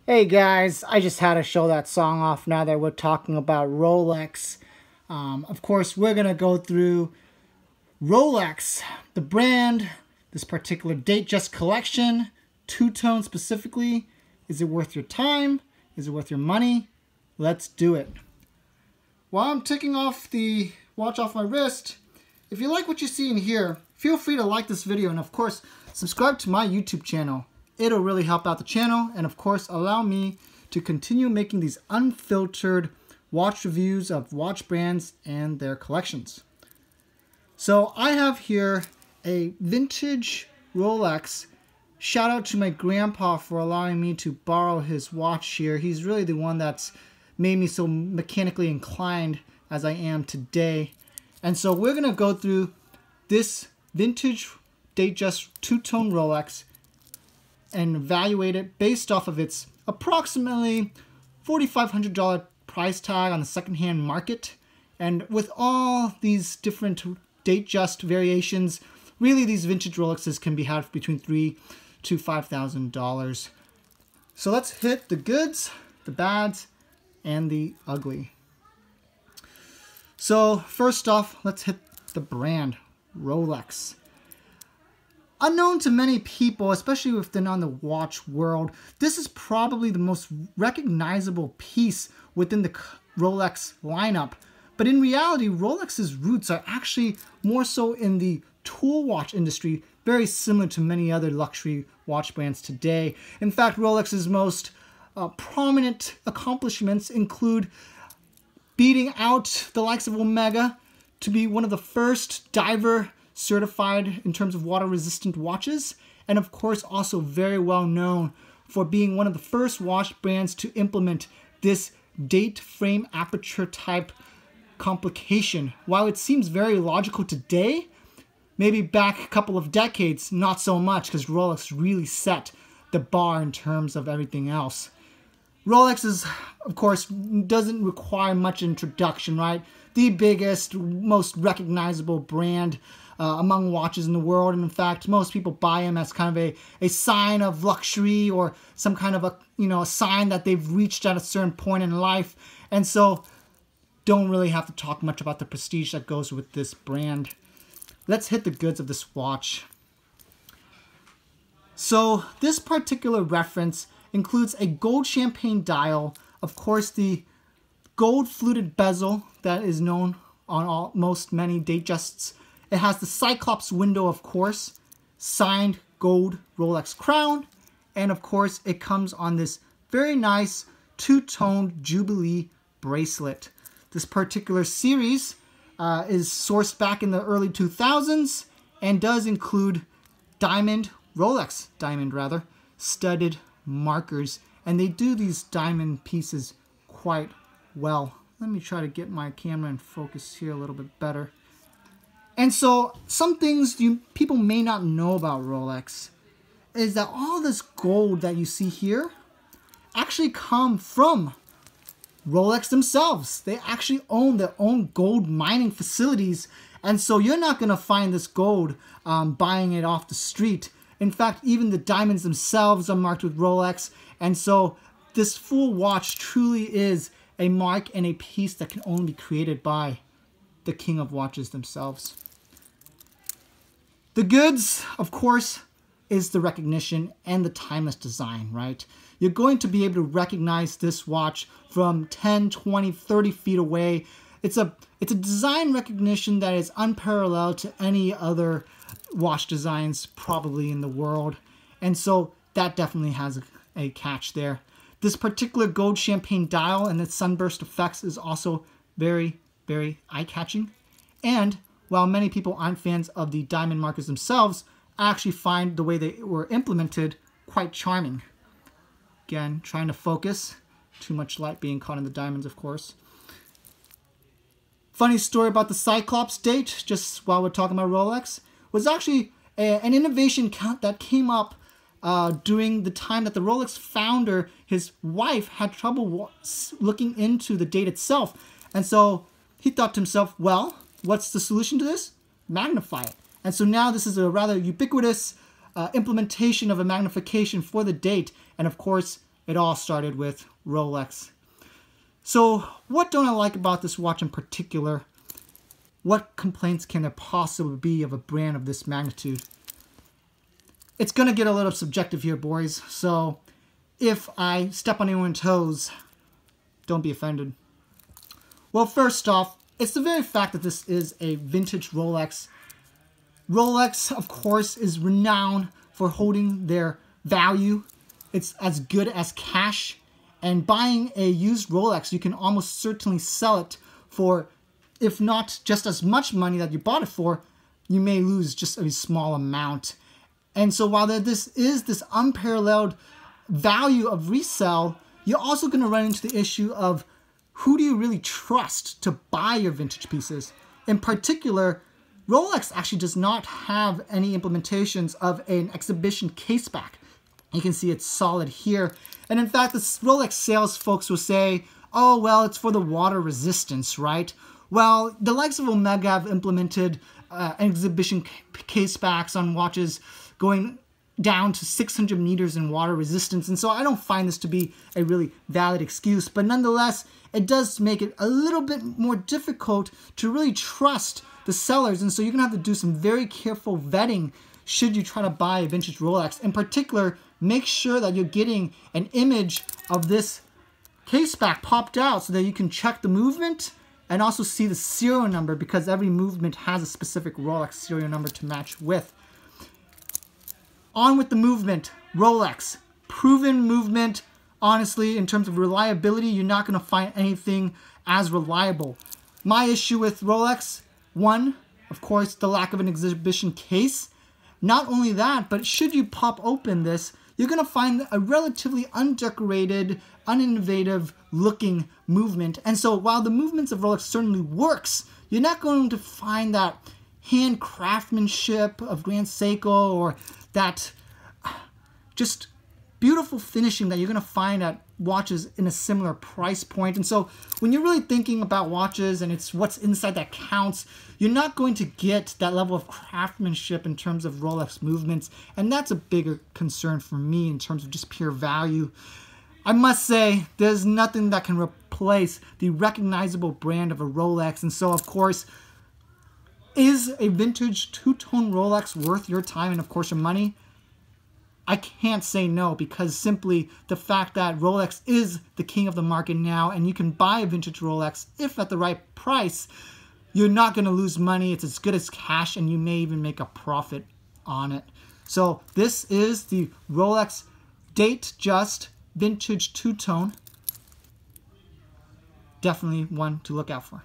Hey guys, I just had to show that song off now that we're talking about Rolex. Of course, we're going to go through Rolex, the brand, this particular Datejust collection, two-tone specifically. Is it worth your time? Is it worth your money? Let's do it. While I'm taking off the watch off my wrist, if you like what you see in here, feel free to like this video and of course, subscribe to my YouTube channel. It'll really help out the channel and of course allow me to continue making these unfiltered watch reviews of watch brands and their collections. So I have here a vintage Rolex. Shout out to my grandpa for allowing me to borrow his watch here. He's really the one that's made me so mechanically inclined as I am today. And so we're going to go through this vintage Datejust two-tone Rolex and evaluate it based off of its approximately $4,500 price tag on the secondhand market. And with all these different Datejust variations, really these vintage Rolexes can be had between $3,000 to $5,000. So let's hit the goods, the bads, and the ugly. So first off, let's hit the brand, Rolex. Unknown to many people, especially if they're not in the watch world, this is probably the most recognizable piece within the Rolex lineup. But in reality, Rolex's roots are actually more so in the tool watch industry, very similar to many other luxury watch brands today. In fact, Rolex's most prominent accomplishments include beating out the likes of Omega to be one of the first diver certified in terms of water-resistant watches, and of course also very well known for being one of the first watch brands to implement this date frame aperture type complication. While it seems very logical today, maybe back a couple of decades, not so much, because Rolex really set the bar in terms of everything else. Rolex is, of course, doesn't require much introduction, right? The biggest, most recognizable brand among watches in the world, and in fact most people buy them as kind of a sign of luxury or some kind of a sign that they've reached at a certain point in life, and so don't really have to talk much about the prestige that goes with this brand. Let's hit the goods of this watch. So this particular reference includes a gold champagne dial, of course the gold fluted bezel that is known on most many Datejusts. It has the Cyclops window, of course, signed gold Rolex crown, and of course it comes on this very nice two-toned Jubilee bracelet. This particular series is sourced back in the early 2000s and does include Rolex diamond studded markers, and they do these diamond pieces quite well. Let me try to get my camera in focus here a little bit better. And so some things people may not know about Rolex is that all this gold that you see here actually come from Rolex themselves. They actually own their own gold mining facilities, and so you're not going to find this gold buying it off the street. In fact, even the diamonds themselves are marked with Rolex, and so this full watch truly is a mark and a piece that can only be created by the king of watches themselves. The goods, of course, is the recognition and the timeless design, right? You're going to be able to recognize this watch from 10, 20, 30 feet away. It's a design recognition that is unparalleled to any other watch designs probably in the world. And so that definitely has a catch there. This particular gold champagne dial and its sunburst effects is also very, very eye-catching. And while many people aren't fans of the diamond markers themselves, I actually find the way they were implemented quite charming. Again, trying to focus. Too much light being caught in the diamonds, of course. Funny story about the Cyclops Date, just while we're talking about Rolex, was actually an innovation that came up during the time that the Rolex founder, his wife, had trouble looking into the date itself. And so he thought to himself, well, what's the solution to this? Magnify it. And so now this is a rather ubiquitous implementation of a magnification for the date. And of course, it all started with Rolex. So what don't I like about this watch in particular? What complaints can there possibly be of a brand of this magnitude? It's going to get a little subjective here, boys. So if I step on anyone's toes, don't be offended. Well, first off, it's the very fact that this is a vintage Rolex. Rolex, of course, is renowned for holding their value. It's as good as cash. And buying a used Rolex, you can almost certainly sell it for, if not just as much money that you bought it for, you may lose just a small amount. And so while this is this unparalleled value of resale, you're also going to run into the issue of who do you really trust to buy your vintage pieces? In particular, Rolex actually does not have any implementations of an exhibition caseback. You can see it's solid here. And in fact, the Rolex sales folks will say, oh, well, it's for the water resistance, right? Well, the likes of Omega have implemented exhibition casebacks on watches going down to 600 meters in water resistance. And so I don't find this to be a really valid excuse. But nonetheless, it does make it a little bit more difficult to really trust the sellers. And so you're going to have to do some very careful vetting should you try to buy a vintage Rolex. In particular, make sure that you're getting an image of this caseback popped out so that you can check the movement and also see the serial number, because every movement has a specific Rolex serial number to match with. On with the movement. Rolex. Proven movement. Honestly, in terms of reliability, you're not going to find anything as reliable. My issue with Rolex, one, of course, the lack of an exhibition case. Not only that, but should you pop open this, you're going to find a relatively undecorated, uninnovative looking movement. And so while the movements of Rolex certainly works, you're not going to find that hand craftsmanship of Grand Seiko or that just beautiful finishing that you're going to find at watches in a similar price point. And so when you're really thinking about watches and it's what's inside that counts, you're not going to get that level of craftsmanship in terms of Rolex movements. And that's a bigger concern for me in terms of just pure value. I must say, there's nothing that can replace the recognizable brand of a Rolex. And so, of course, is a vintage two-tone Rolex worth your time and, of course, your money? I can't say no, because simply the fact that Rolex is the king of the market now, and you can buy a vintage Rolex if at the right price, you're not going to lose money. It's as good as cash, and you may even make a profit on it. So this is the Rolex Datejust Vintage Two-Tone. Definitely one to look out for.